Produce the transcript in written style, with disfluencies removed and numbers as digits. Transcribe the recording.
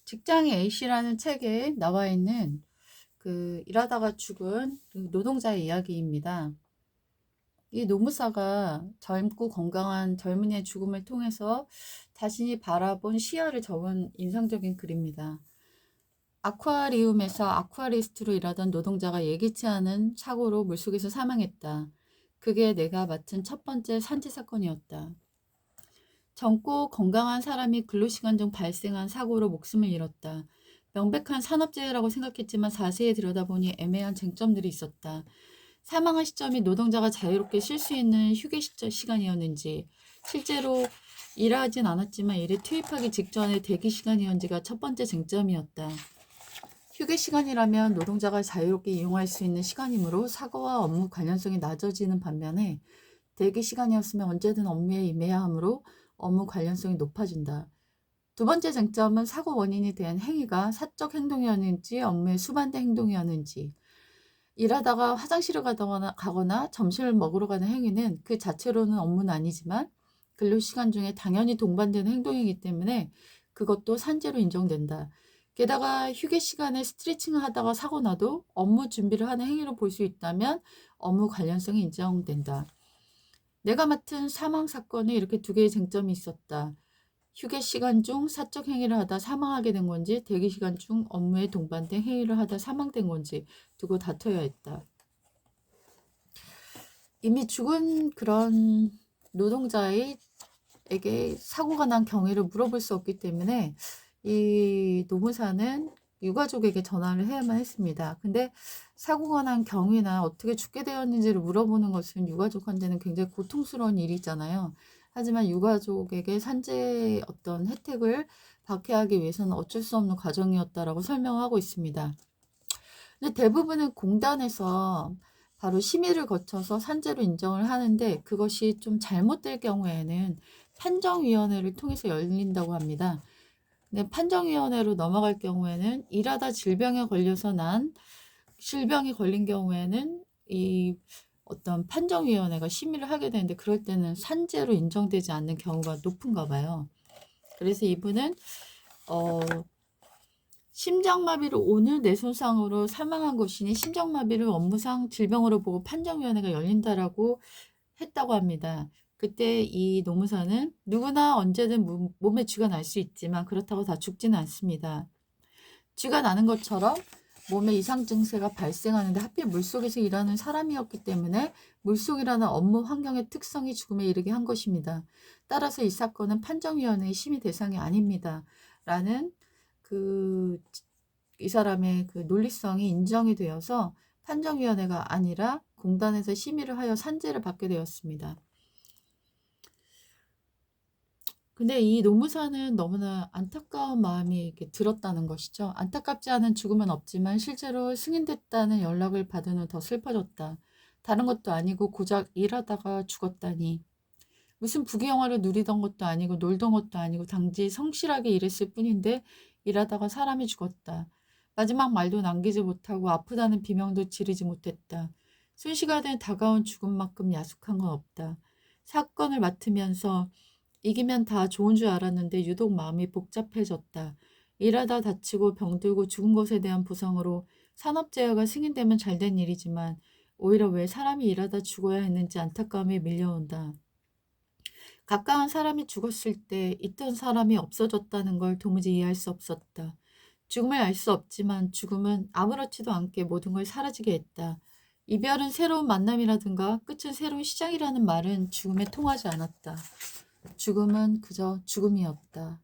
직장의 A씨라는 책에 나와 있는 일하다가 죽은 노동자의 이야기입니다. 이 노무사가 젊고 건강한 젊은이의 죽음을 통해서 자신이 바라본 시야를 적은 인상적인 글입니다. 아쿠아리움에서 아쿠아리스트로 일하던 노동자가 예기치 않은 사고로 물속에서 사망했다. 그게 내가 맡은 첫 번째 산재 사건이었다. 젊고 건강한 사람이 근로시간 중 발생한 사고로 목숨을 잃었다. 명백한 산업재해라고 생각했지만 자세히 들여다보니 애매한 쟁점들이 있었다. 사망한 시점이 노동자가 자유롭게 쉴 수 있는 휴게 시간이었는지, 실제로 일하진 않았지만 일에 투입하기 직전의 대기 시간이었는지가 첫 번째 쟁점이었다. 휴게 시간이라면 노동자가 자유롭게 이용할 수 있는 시간이므로 사고와 업무 관련성이 낮아지는 반면에 대기 시간이었으면 언제든 업무에 임해야 하므로 업무 관련성이 높아진다. 두 번째 쟁점은 사고 원인이 된 행위가 사적 행동이었는지 업무에 수반된 행동이었는지, 일하다가 화장실을 가거나 점심을 먹으러 가는 행위는 그 자체로는 업무는 아니지만 근로시간 중에 당연히 동반되는 행동이기 때문에 그것도 산재로 인정된다. 게다가 휴게 시간에 스트레칭을 하다가 사고 나도 업무 준비를 하는 행위로 볼 수 있다면 업무 관련성이 인정된다. 내가 맡은 사망 사건에 이렇게 두 개의 쟁점이 있었다. 휴게 시간 중 사적 행위를 하다 사망하게 된 건지, 대기 시간 중 업무에 동반된 행위를 하다 사망된 건지 두고 다퉈야 했다. 이미 죽은 그런 노동자에게 사고가 난 경위를 물어볼 수 없기 때문에 이 노무사는 유가족에게 전화를 해야만 했습니다. 근데 사고가 난 경위나 어떻게 죽게 되었는지를 물어보는 것은 유가족한테는 굉장히 고통스러운 일이잖아요. 하지만 유가족에게 산재 어떤 혜택을 받게 하기 위해서는 어쩔 수 없는 과정이었다라고 설명하고 있습니다. 근데 대부분은 공단에서 바로 심의를 거쳐서 산재로 인정을 하는데, 그것이 좀 잘못될 경우에는 판정위원회를 통해서 열린다고 합니다. 근데 판정위원회로 넘어갈 경우에는 일하다 질병이 걸린 경우에는 이 어떤 판정위원회가 심의를 하게 되는데, 그럴 때는 산재로 인정되지 않는 경우가 높은가 봐요. 그래서 이분은 심장마비로 오늘 뇌손상으로 사망한 것이니 심장마비를 업무상 질병으로 보고 판정위원회가 열린다라고 했다고 합니다. 그때 이 노무사는 누구나 언제든 몸에 쥐가 날 수 있지만 그렇다고 다 죽지는 않습니다. 쥐가 나는 것처럼 몸에 이상 증세가 발생하는데 하필 물속에서 일하는 사람이었기 때문에 물속이라는 업무 환경의 특성이 죽음에 이르게 한 것입니다. 따라서 이 사건은 판정위원회의 심의 대상이 아닙니다. 라는 이 사람의 그 논리성이 인정이 되어서 판정위원회가 아니라 공단에서 심의를 하여 산재를 받게 되었습니다. 근데 이 노무사는 너무나 안타까운 마음이 이렇게 들었다는 것이죠. 안타깝지 않은 죽음은 없지만 실제로 승인됐다는 연락을 받은 후 더 슬퍼졌다. 다른 것도 아니고 고작 일하다가 죽었다니. 무슨 부귀영화를 누리던 것도 아니고 놀던 것도 아니고 단지 성실하게 일했을 뿐인데 일하다가 사람이 죽었다. 마지막 말도 남기지 못하고 아프다는 비명도 지르지 못했다. 순식간에 다가온 죽음만큼 야속한 건 없다. 사건을 맡으면서 이기면 다 좋은 줄 알았는데 유독 마음이 복잡해졌다. 일하다 다치고 병들고 죽은 것에 대한 보상으로 산업재해가 승인되면 잘된 일이지만 오히려 왜 사람이 일하다 죽어야 했는지 안타까움이 밀려온다. 가까운 사람이 죽었을 때 있던 사람이 없어졌다는 걸 도무지 이해할 수 없었다. 죽음을 알 수 없지만 죽음은 아무렇지도 않게 모든 걸 사라지게 했다. 이별은 새로운 만남이라든가 끝은 새로운 시작이라는 말은 죽음에 통하지 않았다. 죽음은 그저 죽음이었다.